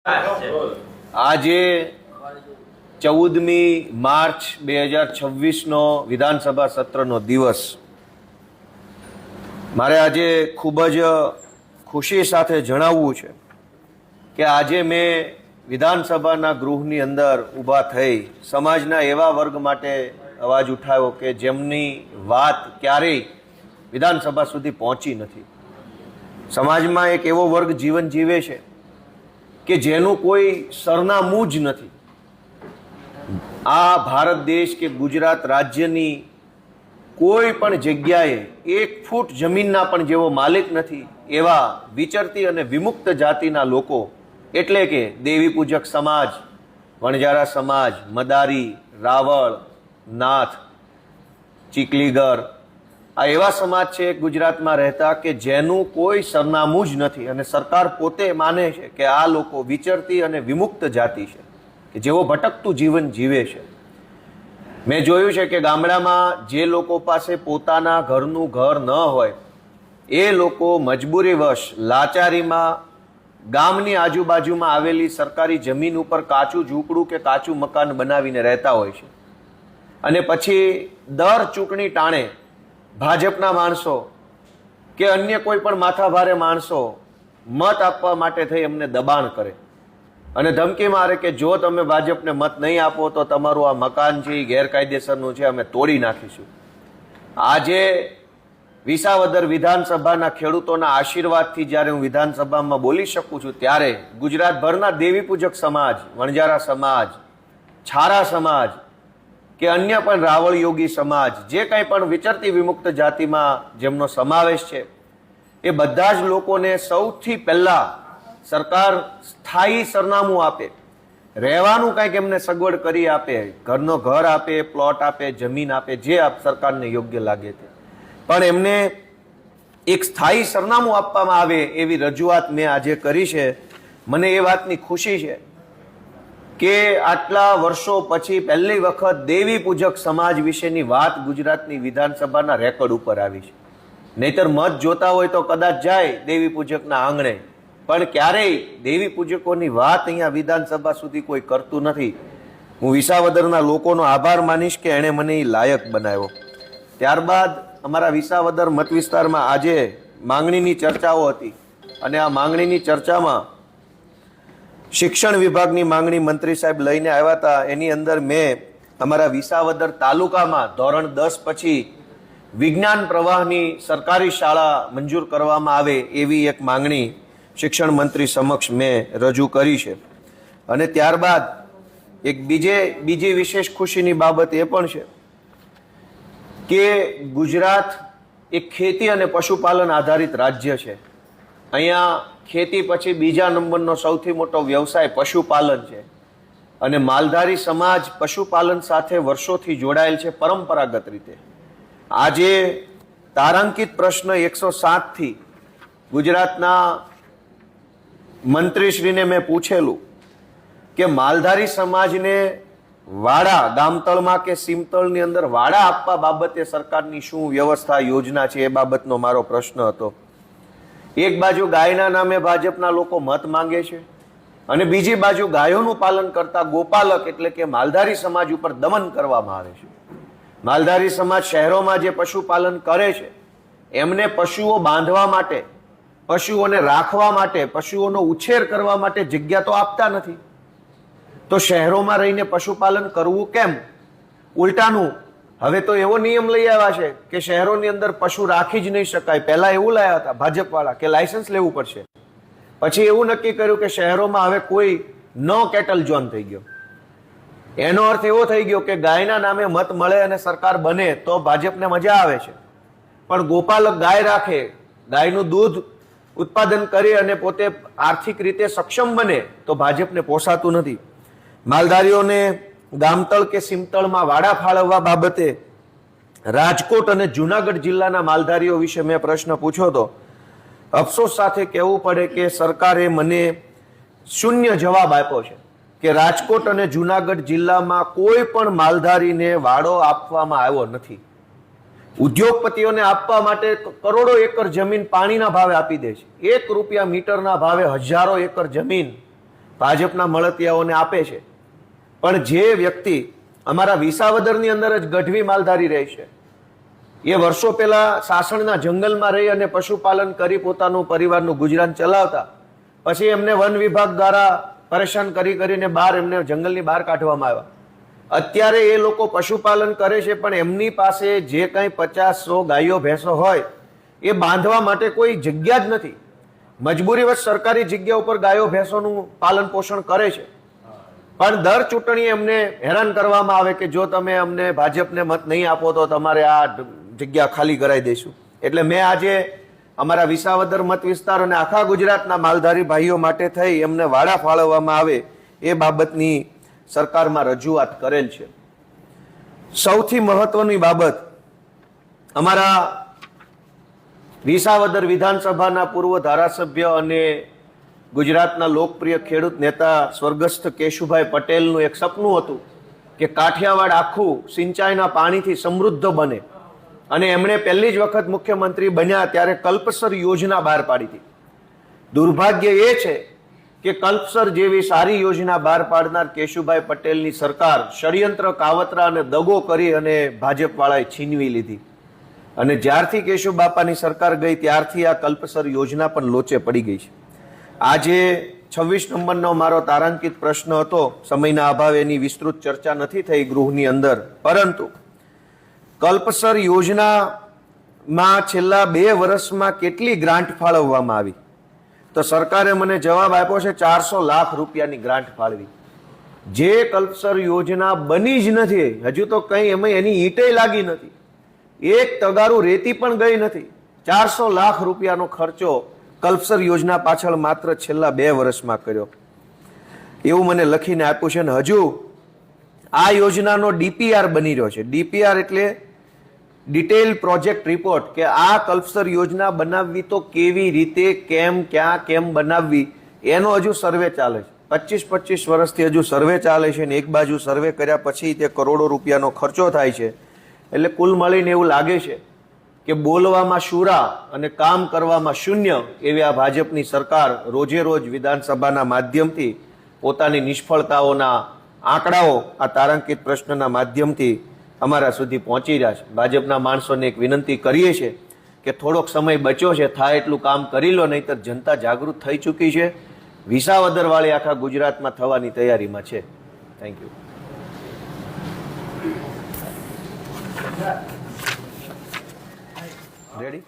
આજે 14મી માર્ચ 2026નો વિધાનસભા સત્રનો દિવસ મારે આજે ખૂબ જ ખુશી સાથે જણાવવું છે કે આજે મેં વિધાનસભાના ગૃહની અંદર ઊભા થઈ સમાજના એવા વર્ગ માટે અવાજ ઉઠાવ્યો કે જેમની વાત ક્યારેય વિધાનસભા સુધી પહોંચી નથી। સમાજમાં એક એવો વર્ગ જીવન જીવે છે કે જેનું કોઈ સરનામું જ નથી। આ ભારત દેશ કે ગુજરાત રાજ્યની કોઈ પણ જગ્યાએ 1 ફૂટ જમીનના પણ જેવો માલિક નથી એવા વિચરતી અને વિમુક્ત જાતિના લોકો એટલે કે દેવી પૂજક સમાજ, વણજારા સમાજ, મદારી, રાવળ, નાથ, ચીકલીગર આ એવા સમાજ છે ગુજરાતમાં રહેતા કે જેનું કોઈ સરનામું જ નથી અને સરકાર પોતે માને છે કે આ લોકો વિચરતી અને વિમુક્ત જાતિ છે કે જેઓ ભટકતું જીવન જીવે છે। મેં જોયું છે કે ગામડામાં જે લોકો પાસે પોતાના ઘરનું ઘર ન હોય એ લોકો મજબૂરીવશ લાચારીમાં ગામની આજુબાજુમાં આવેલી સરકારી જમીન ઉપર કાચું ઝૂંપડું કે કાચું મકાન બનાવીને રહેતા હોય છે અને પછી દર ચૂંટણી ટાણે ભાજપના માણસો કે અન્ય કોઈ પણ માથાભારે માણસો મત આપવા માટે થઈ એમને દબાણ કરે અને ધમકી મારે કે જો તમે ભાજપને મત નહીં આપો તો તમારું આ મકાન છે એ ગેરકાયદેસરનું છે, અમે તોડી નાખીશું। આજે વિસાવદર વિધાનસભાના ખેડૂતોના આશીર્વાદથી જ્યારે હું વિધાનસભામાં બોલી શકું છું ત્યારે ગુજરાતભરના દેવી પૂજક સમાજ, વણજારા સમાજ, છારા સમાજ કે અન્ય પણ રાવળ યોગી સમાજ જે કંઈ પણ વિચરતી વિમુક્ત જાતિમાં જેમનો સમાવેશ છે એ બધા જ લોકોને સૌથી પહેલા સરકાર સ્થાયી સરનામું આપે, રહેવાનું કંઈક એમને સગવડ કરી આપે, ઘરનો ઘર આપે, પ્લોટ આપે, જમીન આપે, જે સરકારને યોગ્ય લાગે તે, પણ એમને એક સ્થાયી સરનામું આપવામાં આવે એવી રજૂઆત મેં આજે કરી છે। મને એ વાતની ખુશી છે કે આટલા વર્ષો પછી પહેલી વખત દેવી પૂજક સમાજ વિશેની વાત ગુજરાતની વિધાનસભાના રેકોર્ડ ઉપર આવી છે। નહીતર મત જોતા હોય તો કદાચ જાય દેવી પૂજકના આંગણે, પણ ક્યારેય દેવી પૂજકોની વાત અહીંયા વિધાનસભા સુધી કોઈ કરતું નથી। હું વિસાવદરના લોકોનો આભાર માનીશ કે એણે મને એ લાયક બનાવ્યો। ત્યારબાદ અમારા વિસાવદર મત વિસ્તારમાં આજે માંગણીની ચર્ચાઓ હતી અને આ માંગણીની ચર્ચામાં શિક્ષણ વિભાગની માંગણી મંત્રી સાહેબ લઈને આવ્યા હતા। એની અંદર મેં અમારા વિસાવદર તાલુકામાં ધોરણ 10 પછી વિજ્ઞાન પ્રવાહની સરકારી શાળા મંજૂર કરવામાં આવે એવી એક માંગણી શિક્ષણ મંત્રી સમક્ષ મેં રજૂ કરી છે। અને ત્યારબાદ એક બીજી વિશેષ ખુશીની બાબત એ પણ છે કે ગુજરાત એક ખેતી અને પશુપાલન આધારિત રાજ્ય છે। અહીંયા ખેતી પછી બીજા નંબરનો સૌથી મોટો વ્યવસાય પશુપાલન છે અને માલધારી સમાજ પશુપાલન સાથે વર્ષોથી જોડાયેલ છે પરંપરાગત રીતે। આજે તારાંકિત પ્રશ્ન 107થી ગુજરાતના મંત્રીશ્રીને મેં પૂછેલું કે માલધારી સમાજને વાડા ગામતળમાં કે સીમતળની અંદર વાડા આપવા બાબતે સરકારની શું વ્યવસ્થા યોજના છે એ બાબતનો મારો પ્રશ્ન હતો। એક બાજુ ગાયના નામે ભાજપના લોકો મત માંગે છે અને બીજી બાજુ ગાયોનું પાલન કરતા ગોપાલક એટલે કે માલધારી સમાજ ઉપર દમન કરવામાં આવે છે। માલધારી સમાજ શહેરોમાં જે પશુપાલન કરે છે એમને પશુઓ બાંધવા માટે, પશુઓને રાખવા માટે, પશુઓનો ઉછેર કરવા માટે જગ્યા તો આપતા નથી, તો શહેરોમાં રહીને પશુપાલન કરવું કેમ? ઉલટાનું હવે તો એવો નિયમ લઈ આવ્યા છે કે શહેરોની અંદર પશુ રાખી જ નહીં શકાય। પહેલા એવું લાયા હતા ભાજપવાળા કે લાયસન્સ લેવું પડશે, પછી એવું નક્કી કર્યું કે શહેરોમાં હવે કોઈ નો કેટલ ઝોન થઈ ગયો। એનો અર્થ એવો થઈ ગયો કે ગાયના નામે મત મળે અને સરકાર બને તો ભાજપને મજા આવે છે, પણ ગોપાલક ગાય રાખે, ગાયનું દૂધ ઉત્પાદન કરી અને પોતે આર્થિક રીતે સક્ષમ બને તો ભાજપને પોસાતું નથી। માલધારીઓને ગામતળ કે સીમતળમાં વાડા ફાળવવા બાબતે રાજકોટ અને જુનાગઢ જિલ્લાના માલધારીઓ વિશે મેં પ્રશ્ન પૂછ્યો હતો। અફસોસ સાથે કહેવું પડે કે સરકારે મને શૂન્ય જવાબ આપ્યો છે કે રાજકોટ અને જુનાગઢ જિલ્લામાં કોઈ પણ માલધારીને વાડો આપવામાં આવ્યો નથી। ઉદ્યોગપતિઓને આપવા માટે કરોડો એકર જમીન પાણીના ભાવે આપી દે છે। 1 રૂપિયા મીટરના ભાવે હજારો એકર જમીન ભાજપના મળતિયાઓને આપે છે, પણ જે વ્યક્તિ અમારા વિસાવદરની અંદર જ ગઢવી માલધારી રહે છે, એ વર્ષો પહેલા સાસણના જંગલમાં રહી અને પશુપાલન કરી પોતાનું પરિવારનું ગુજરાન ચલાવતા, પછી એમને વન વિભાગ દ્વારા પરેશાન કરીને એમને જંગલની બહાર કાઢવામાં આવ્યા. અત્યારે એ લોકો પશુપાલન કરે છે, પણ એમની પાસે જે કંઈ 50-100 ગાયો ભેંસો હોય એ બાંધવા માટે કોઈ જગ્યા જ નથી. મજબૂરીવશ સરકારી જગ્યા ઉપર ગાયો ભેંસોનું પાલન પોષણ કરે છે, પણ દર ચૂંટણીએ એમને હેરાન કરવામાં આવે કે જો તમે અમને ભાજપને મત નહીં આપો તો તમારે આ જગ્યા ખાલી કરાવી દઈશું. એટલે મેં આજે અમારા વિસાવદર મત વિસ્તાર અને આખા ગુજરાતના માલધારી ભાઈઓ માટે થઈ એમને વાડા ફાળવવામાં આવે એ બાબતની સરકારમાં રજૂઆત કરેલ છે. સૌથી મહત્વની બાબત, અમારા વિસાવદર વિધાનસભાના પૂર્વ ધારાસભ્ય અને ગુજરાતના લોકપ્રિય ખેડૂત નેતા સ્વર્ગસ્થ કેશુભાઈ પટેલનું એક સપનું હતું કે કાઠિયાવાડ આખું સિંચાઈના પાણીથી સમૃદ્ધ બને, અને એમણે પહેલી જ વખત મુખ્યમંત્રી બન્યા ત્યારે કલ્પસર યોજના બહાર પાડી હતી. દુર્ભાગ્ય એ છે કે કલ્પસર જેવી સારી યોજના બહાર પાડનાર કેશુભાઈ પટેલની સરકાર ષડયંત્ર, કાવતરા અને દગો કરી અને ભાજપવાળાએ છીનવી લીધી, અને જ્યારથી કેશુ બાપાની સરકાર ગઈ ત્યારથી આ કલ્પસર યોજના પણ લોચે પડી ગઈ છે. આજે 26 નંબરનો મારો તારાંકિત પ્રશ્ન હતો, સમયના અભાવે એની વિસ્તૃત ચર્ચા નથી થઈ ગૃહની અંદર, પરંતુ કલ્પસર યોજનામાં છેલ્લા 2 વર્ષમાં કેટલી ગ્રાન્ટ ફાળવવામાં આવી? તો સરકારે મને જવાબ આપ્યો છે 400 લાખ રૂપિયાની ગ્રાન્ટ ફાળવી. જે કલ્પસર યોજના બની જ નથી, હજુ તો કંઈ એમાં એની ઈંટે લાગી નથી, એક તગારું રેતી પણ ગઈ નથી. 400 લાખ રૂપિયાનો ખર્ચો કલ્પસર યોજના પાછળ માત્ર છેલ્લા 2 વર્ષમાં કર્યો, એવું મને લખીને આપ્યું છે. અને હજુ આ યોજનાનો ડીપીઆર બની રહ્યો છે. ડીપીઆર એટલે ડિટેલ પ્રોજેક્ટ રિપોર્ટ, કે આ કલ્પસર યોજના બનાવવી તો કેવી રીતે, કેમ, ક્યાં, કેમ બનાવવી, એનો હજુ સર્વે ચાલે છે. 25 વર્ષથી હજુ સર્વે ચાલે છે, ને એક બાજુ સર્વે કર્યા પછી તે કરોડો રૂપિયાનો ખર્ચો થાય છે. એટલે કુલ મળીને એવું લાગે છે કે બોલવામાં શુરા અને કામ કરવામાં શૂન્ય એવી આ ભાજપની સરકાર રોજે રોજ વિધાનસભાના માધ્યમથી પોતાની નિષ્ફળતાઓના આંકડાઓ આ તારાંકિત પ્રશ્નના માધ્યમથી અમારા સુધી પહોંચી રહ્યા છે. ભાજપના માણસોને એક વિનંતી કરીએ છીએ કે થોડોક સમય બચ્યો છે, થાય એટલું કામ કરી લો, નહીંતર જનતા જાગૃત થઈ ચૂકી છે. વિસાવદરવાળી આખા ગુજરાતમાં થવાની તૈયારીમાં છે. Thank you. રેડી?